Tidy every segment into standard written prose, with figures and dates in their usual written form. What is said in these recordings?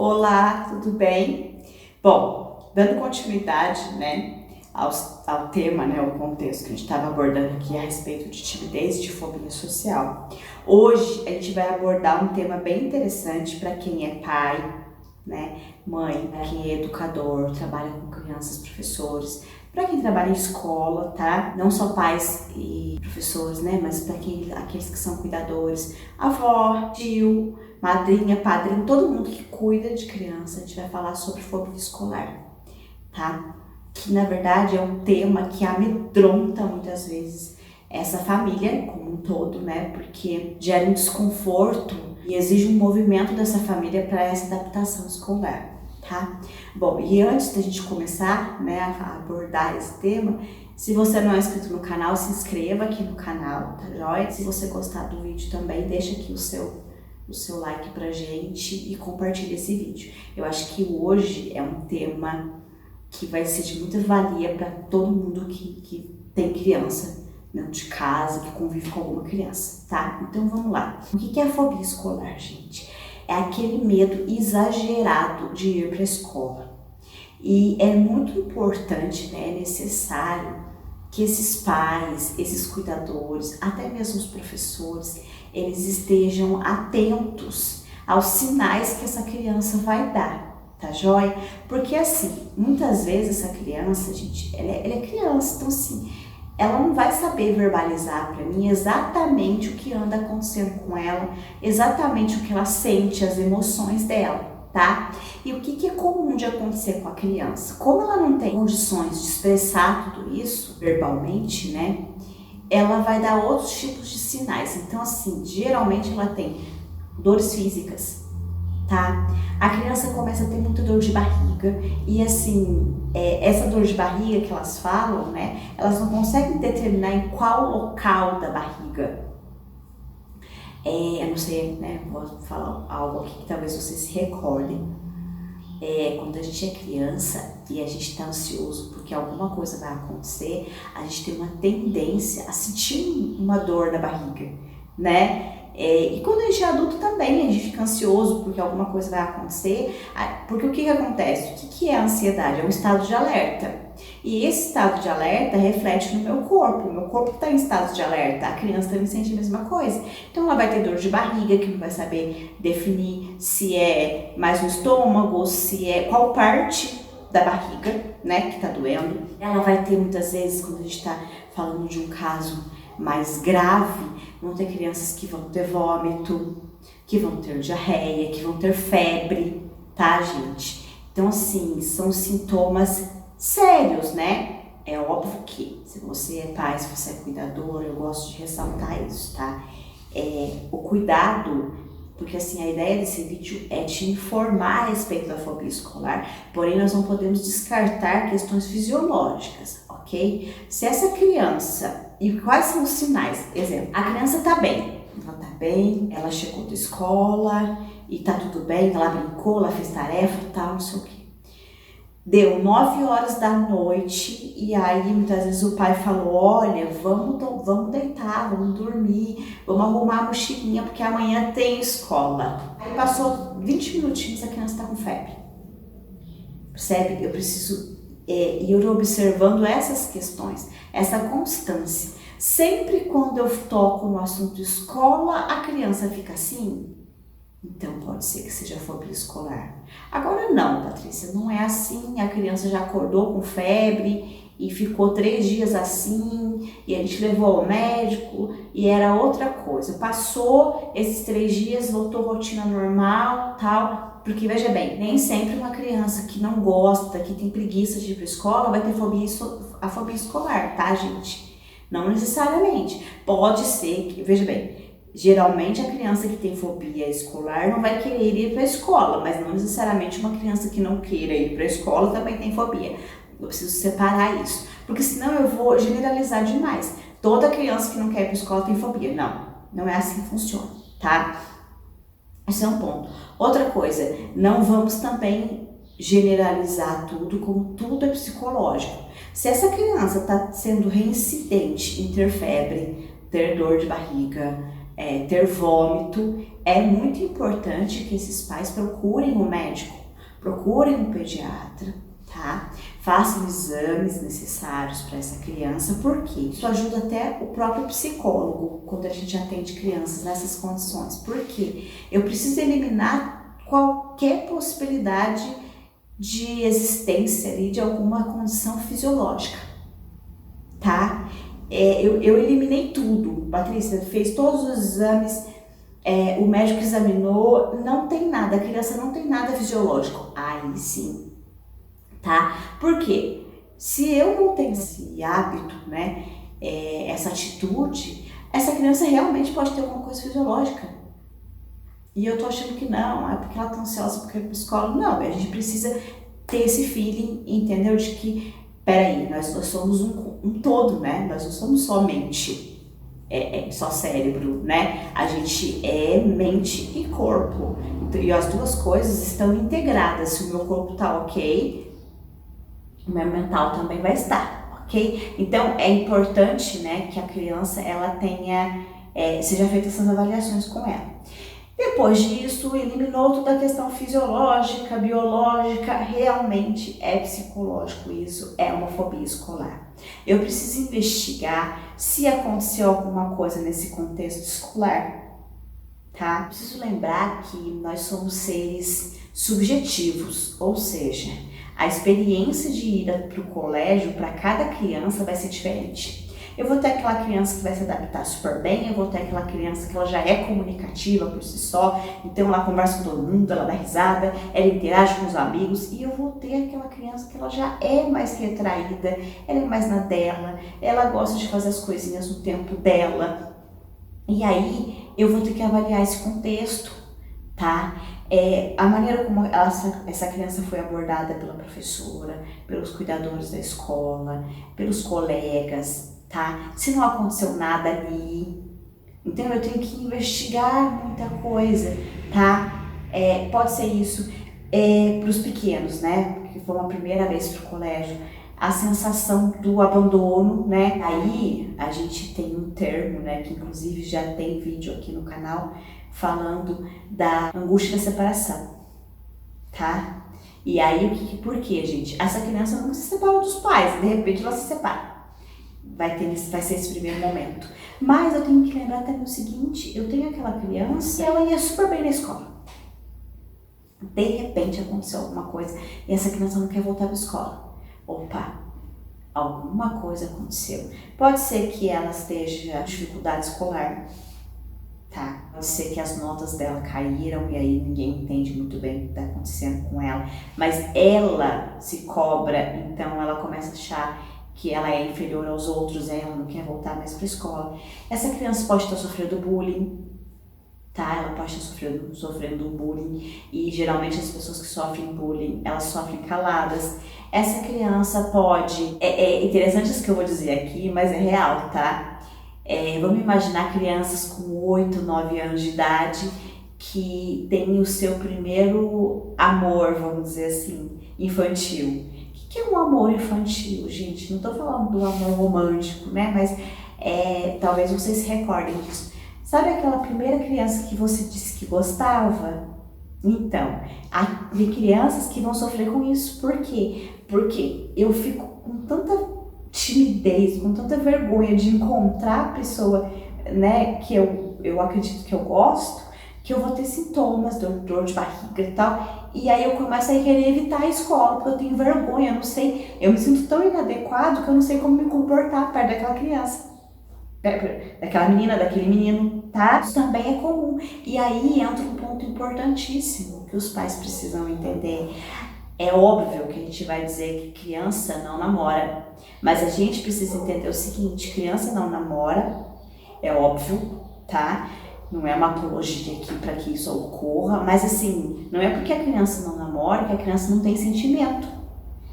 Olá, tudo bem? Bom, dando continuidade, ao tema, o contexto que a gente estava abordando aqui a respeito de timidez e de fobia social. Hoje a gente vai abordar um tema bem interessante para quem é pai, mãe, quem é educador, trabalha com crianças, professores, para quem trabalha em escola, tá? Não só pais e professores, mas para aqueles que são cuidadores, avó, tio, madrinha, padrinho, todo mundo que cuida de criança. A gente vai falar sobre fobia escolar, tá? Que na verdade é um tema que amedronta muitas vezes essa família como um todo, porque gera um desconforto e exige um movimento dessa família para essa adaptação escolar, tá? Bom, e antes da gente começar, a abordar esse tema, se você não é inscrito no canal, se inscreva aqui no canal, tá joia? Se você gostar do vídeo também, deixa aqui o seu like pra gente e compartilha esse vídeo. Eu acho que hoje é um tema que vai ser de muita valia para todo mundo que tem criança dentro de casa, que convive com alguma criança, tá? Então vamos lá. O que é a fobia escolar, gente? É aquele medo exagerado de ir para a escola. E é muito importante, é necessário que esses pais, esses cuidadores, até mesmo os professores, eles estejam atentos aos sinais que essa criança vai dar, tá joia? Porque assim, muitas vezes essa criança, gente, ela é criança, então assim, ela não vai saber verbalizar para mim exatamente o que anda acontecendo com ela, exatamente o que ela sente, as emoções dela, tá? E o que é comum de acontecer com a criança? Como ela não tem condições de expressar tudo isso verbalmente, ela vai dar outros tipos de sinais. Então assim, geralmente ela tem dores físicas, tá? A criança começa a ter muita dor de barriga e assim, essa dor de barriga que elas falam, elas não conseguem determinar em qual local da barriga. Eu não sei, vou falar algo aqui que talvez vocês se recordem. Quando a gente é criança e a gente tá ansioso porque alguma coisa vai acontecer, a gente tem uma tendência a sentir uma dor na barriga, e quando a gente é adulto também, a gente fica ansioso porque alguma coisa vai acontecer, porque o que acontece? O que é a ansiedade? É um estado de alerta. E esse estado de alerta reflete no meu corpo está em estado de alerta, a criança também sente a mesma coisa. Então ela vai ter dor de barriga, que não vai saber definir se é mais no estômago, se é qual parte da barriga, que está doendo. Ela vai ter muitas vezes, quando a gente está falando de um caso mais grave, vão ter crianças que vão ter vômito, que vão ter diarreia, que vão ter febre, tá, gente? Então, assim, são sintomas sérios, É óbvio que se você é pai, se você é cuidador, eu gosto de ressaltar isso, tá? O cuidado, porque assim, a ideia desse vídeo é te informar a respeito da fobia escolar, porém nós não podemos descartar questões fisiológicas, ok? Se essa criança, e quais são os sinais? Exemplo, a criança tá bem, ela chegou da escola e tá tudo bem, ela brincou, ela fez tarefa e tal, não sei o quê. Deu 9 horas da noite e aí muitas vezes o pai falou, olha, vamos deitar, vamos dormir, vamos arrumar a mochilinha porque amanhã tem escola. Aí passou 20 minutinhos, a criança está com febre. Percebe? Eu preciso ir observando essas questões, essa constância. Sempre quando eu toco no assunto escola, a criança fica assim. Então pode ser que seja fobia escolar. Agora não, Patrícia, não é assim, a criança já acordou com febre e ficou 3 dias assim, e a gente levou ao médico e era outra coisa. Passou esses 3 dias, voltou à rotina normal, tal, porque veja bem, nem sempre uma criança que não gosta, que tem preguiça de ir para a escola vai ter a fobia escolar, tá, gente? Não necessariamente. Pode ser que, veja bem, geralmente a criança que tem fobia escolar não vai querer ir para a escola, mas não necessariamente uma criança que não queira ir para a escola também tem fobia. Eu preciso separar isso, porque senão eu vou generalizar demais. Toda criança que não quer ir para a escola tem fobia. Não é assim que funciona, tá? Esse é um ponto. Outra coisa, não vamos também generalizar tudo como tudo é psicológico. Se essa criança está sendo reincidente em ter febre, ter dor de barriga, ter vômito, é muito importante que esses pais procurem um médico, procurem um pediatra, tá? Façam exames necessários para essa criança, porque isso ajuda até o próprio psicólogo quando a gente atende crianças nessas condições. Porque eu preciso eliminar qualquer possibilidade de existência ali de alguma condição fisiológica, tá? Eu eliminei tudo. Patrícia fez todos os exames, o médico examinou, não tem nada, a criança não tem nada fisiológico. Aí sim, tá? Por quê? Se eu não tenho esse hábito, né, essa atitude, essa criança realmente pode ter alguma coisa fisiológica. E eu tô achando que não, é porque ela tá ansiosa porque é pro psicólogo. Não, a gente precisa ter esse feeling, entendeu? De que, peraí, nós somos um todo, né? Nós não somos só mente, só cérebro, né? A gente é mente e corpo. E as duas coisas estão integradas. Se o meu corpo tá ok, o meu mental também vai estar, ok? Então, é importante, né, que a criança, ela tenha, seja feita essas avaliações com ela. Depois disso, eliminou toda a questão fisiológica, biológica, realmente é psicológico isso, é uma fobia escolar. Eu preciso investigar se aconteceu alguma coisa nesse contexto escolar, tá? Preciso lembrar que nós somos seres subjetivos, ou seja, a experiência de ir para o colégio para cada criança vai ser diferente. Eu vou ter aquela criança que vai se adaptar super bem, eu vou ter aquela criança que ela já é comunicativa por si só, então ela conversa com todo mundo, ela dá risada, ela interage com os amigos, e eu vou ter aquela criança que ela já é mais retraída, ela é mais na dela, ela gosta de fazer as coisinhas no tempo dela. E aí eu vou ter que avaliar esse contexto, tá? A maneira como essa criança foi abordada pela professora, pelos cuidadores da escola, pelos colegas, tá? Se não aconteceu nada ali, então eu tenho que investigar muita coisa, tá? Pode ser isso para os pequenos, né? Porque foi uma primeira vez para o colégio, a sensação do abandono, né? Aí a gente tem um termo, né? Que inclusive já tem vídeo aqui no canal falando da angústia da separação, tá? E aí por quê, gente? Essa criança nunca se separou dos pais, de repente ela se separa. Vai ser esse primeiro momento. Mas eu tenho que lembrar também o seguinte, eu tenho aquela criança e ela ia super bem na escola. De repente aconteceu alguma coisa e essa criança não quer voltar para a escola. Opa, alguma coisa aconteceu. Pode ser que ela esteja com dificuldade escolar, tá? Pode ser que as notas dela caíram e aí ninguém entende muito bem o que está acontecendo com ela. Mas ela se cobra, então ela começa a achar que ela é inferior aos outros, ela não quer voltar mais para a escola. Essa criança pode estar sofrendo bullying, tá? Ela pode estar sofrendo bullying e geralmente as pessoas que sofrem bullying, elas sofrem caladas. Essa criança pode... É interessante isso que eu vou dizer aqui, mas é real, tá? Vamos imaginar crianças com 8, 9 anos de idade que têm o seu primeiro amor, vamos dizer assim, infantil. O que é um amor infantil, gente? Não tô falando do amor romântico, né? Mas talvez vocês se recordem disso. Sabe aquela primeira criança que você disse que gostava? Então, há crianças que vão sofrer com isso. Por quê? Porque eu fico com tanta timidez, com tanta vergonha de encontrar a pessoa, né, que eu acredito que eu gosto, que eu vou ter sintomas, dor de barriga e tal, e aí eu começo a querer evitar a escola, porque eu tenho vergonha, eu não sei, eu me sinto tão inadequado que eu não sei como me comportar perto daquela criança, daquela menina, daquele menino, tá? Isso também é comum. E aí entra um ponto importantíssimo que os pais precisam entender. É óbvio que a gente vai dizer que criança não namora, mas a gente precisa entender o seguinte, criança não namora, é óbvio, tá? Não é uma apologia aqui para que isso ocorra, mas assim, não é porque a criança não namora que a criança não tem sentimento.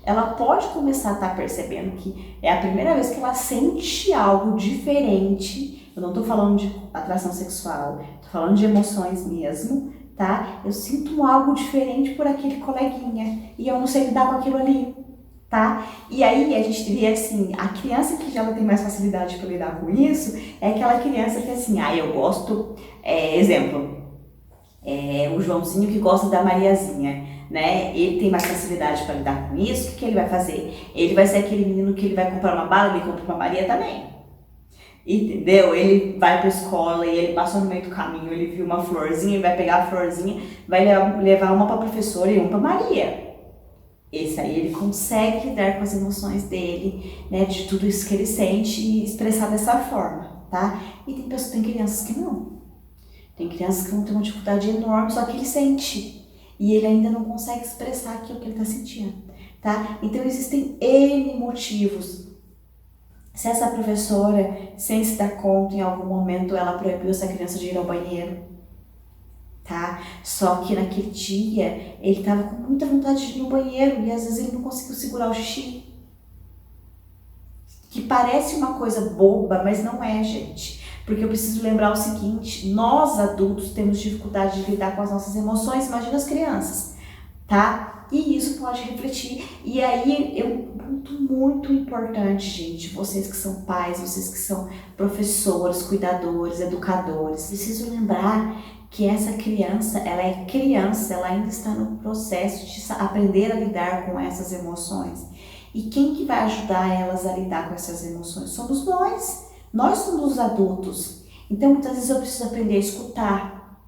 Ela pode começar a estar percebendo que é a primeira vez que ela sente algo diferente. Eu não estou falando de atração sexual, estou falando de emoções mesmo, tá? Eu sinto algo diferente por aquele coleguinha e eu não sei lidar com aquilo ali, tá? E aí a gente diria assim, a criança que já tem mais facilidade para lidar com isso é aquela criança que assim, eu gosto, exemplo, O Joãozinho que gosta da Mariazinha, né? Ele tem mais facilidade para lidar com isso. O que ele vai fazer? Ele vai ser aquele menino que ele vai comprar uma bala, ele compra uma Maria também. Entendeu? Ele vai para a escola e ele passou no meio do caminho, ele viu uma florzinha, ele vai pegar a florzinha, vai levar uma para a professora e uma para Maria. Esse aí ele consegue lidar com as emoções dele, né? De tudo isso que ele sente e expressar dessa forma, tá? E tem crianças que não. Tem crianças que vão ter uma dificuldade enorme, só que ele sente. E ele ainda não consegue expressar aquilo que ele está sentindo, tá? Então existem N motivos. Se essa professora, sem se dar conta, em algum momento ela proibiu essa criança de ir ao banheiro, tá? Só que naquele dia ele estava com muita vontade de ir no banheiro e às vezes ele não conseguiu segurar o xixi. Que parece uma coisa boba, mas não é, gente. Porque eu preciso lembrar o seguinte, nós adultos temos dificuldade de lidar com as nossas emoções, imagina as crianças, tá? E isso pode refletir. E aí é um ponto muito importante, gente, vocês que são pais, vocês que são professores, cuidadores, educadores, preciso lembrar que essa criança, ela ainda está no processo de aprender a lidar com essas emoções. E quem que vai ajudar elas a lidar com essas emoções? Somos nós. Nós somos os adultos. Então, muitas vezes eu preciso aprender a escutar,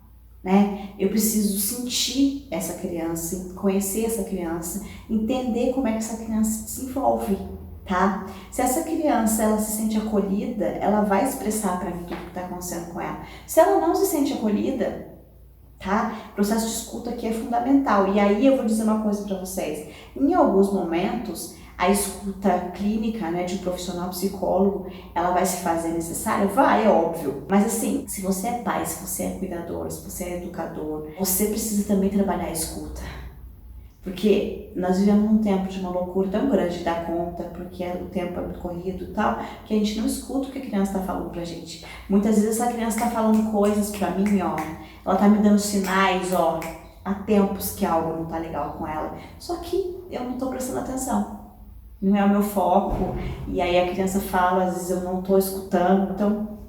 né? Eu preciso sentir essa criança, conhecer essa criança, entender como é que essa criança se desenvolve, tá? Se essa criança, ela se sente acolhida, ela vai expressar para mim o que está acontecendo com ela. Se ela não se sente acolhida, tá? O processo de escuta aqui é fundamental. E aí eu vou dizer uma coisa para vocês. Em alguns momentos, a escuta clínica, né, de um profissional psicólogo, ela vai se fazer necessária? Vai, é óbvio. Mas assim, se você é pai, se você é cuidador, se você é educador, você precisa também trabalhar a escuta. Porque nós vivemos num tempo de uma loucura tão grande de dar conta, porque o tempo é muito corrido e tal, que a gente não escuta o que a criança está falando pra gente. Muitas vezes essa criança está falando coisas pra mim, ó, ela tá me dando sinais, ó, há tempos que algo não tá legal com ela. Só que eu não tô prestando atenção. Não é o meu foco, e aí a criança fala, às vezes eu não estou escutando, então,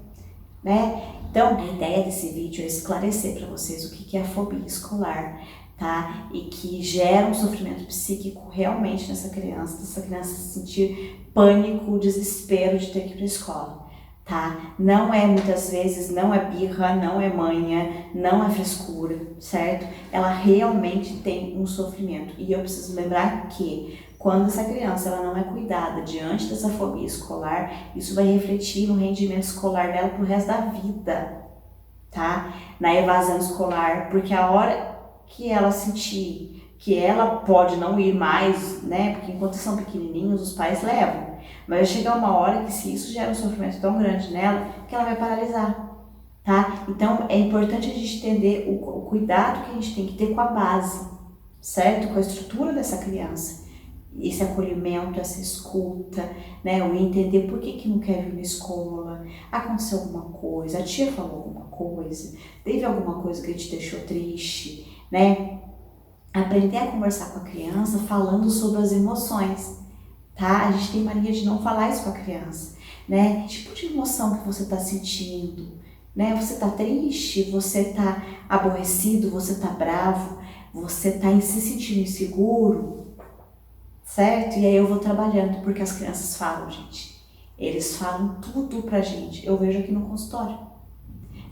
né? Então, a ideia desse vídeo é esclarecer para vocês o que é a fobia escolar, tá? E que gera um sofrimento psíquico realmente nessa criança se sentir pânico, desespero de ter que ir para a escola, tá? Não é, muitas vezes, não é birra, não é manha, não é frescura, certo? Ela realmente tem um sofrimento, e eu preciso lembrar que quando essa criança ela não é cuidada diante dessa fobia escolar, isso vai refletir no rendimento escolar dela pro resto da vida, tá? Na evasão escolar, porque a hora que ela sentir que ela pode não ir mais, né? Porque enquanto são pequenininhos, os pais levam. Mas vai chegar uma hora que se isso gera um sofrimento tão grande nela, que ela vai paralisar, tá? Então é importante a gente entender o cuidado que a gente tem que ter com a base, certo? Com a estrutura dessa criança. Esse acolhimento, essa escuta, né? O entender por que não quer vir na escola, aconteceu alguma coisa, a tia falou alguma coisa, teve alguma coisa que te deixou triste, né? Aprender a conversar com a criança falando sobre as emoções, tá? A gente tem mania de não falar isso com a criança, né? Que tipo de emoção que você tá sentindo, né? Você tá triste, você tá aborrecido, você tá bravo, você tá se sentindo inseguro, certo? E aí eu vou trabalhando, porque as crianças falam, gente. Eles falam tudo pra gente. Eu vejo aqui no consultório.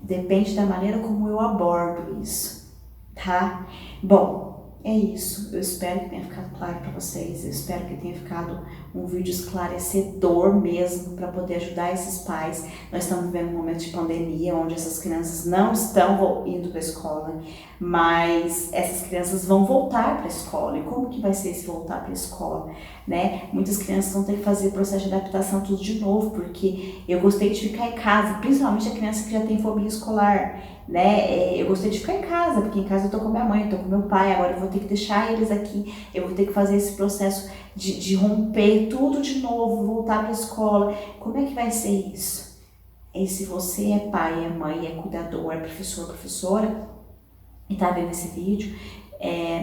Depende da maneira como eu abordo isso, tá? Bom, é isso. Eu espero que tenha ficado claro para vocês. Eu espero que tenha ficado um vídeo esclarecedor mesmo para poder ajudar esses pais. Nós estamos vivendo um momento de pandemia onde essas crianças não estão indo para a escola, mas essas crianças vão voltar para a escola. E como que vai ser esse voltar para a escola, né? Muitas crianças vão ter que fazer processo de adaptação tudo de novo, porque eu gostei de ficar em casa, principalmente a criança que já tem fobia escolar, né? Eu gostei de ficar em casa, porque em casa eu tô com minha mãe, eu tô com meu pai, agora eu vou ter que deixar eles aqui, eu vou ter que fazer esse processo de romper tudo de novo, voltar para a escola. Como é que vai ser isso? E se você é pai, é mãe, é cuidador, é professor, professora, e tá vendo esse vídeo,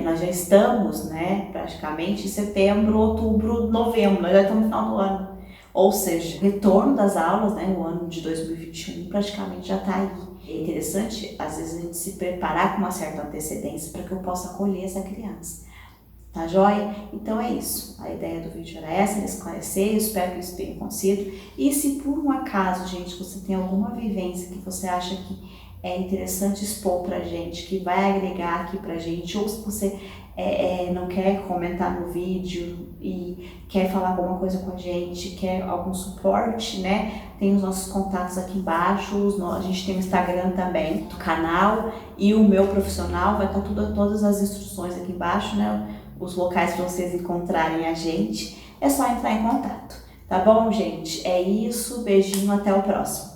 nós já estamos, né, praticamente em setembro, outubro, novembro, nós já estamos no final do ano. Ou seja, o retorno das aulas, né, o ano de 2021 praticamente já está aí. é interessante, às vezes, a gente se preparar com uma certa antecedência para que eu possa acolher essa criança. Tá joia? Então é isso. A ideia do vídeo era essa, era esclarecer, eu espero que isso tenha acontecido. E se por um acaso, gente, você tem alguma vivência que você acha que é interessante expor pra gente, que vai agregar aqui pra gente, ou se você não quer comentar no vídeo e quer falar alguma coisa com a gente, quer algum suporte, né? Tem os nossos contatos aqui embaixo, a gente tem o Instagram também do canal e o meu profissional, vai estar todas as instruções aqui embaixo, né? Os locais para vocês encontrarem a gente, é só entrar em contato. Tá bom, gente? É isso, beijinho, até o próximo.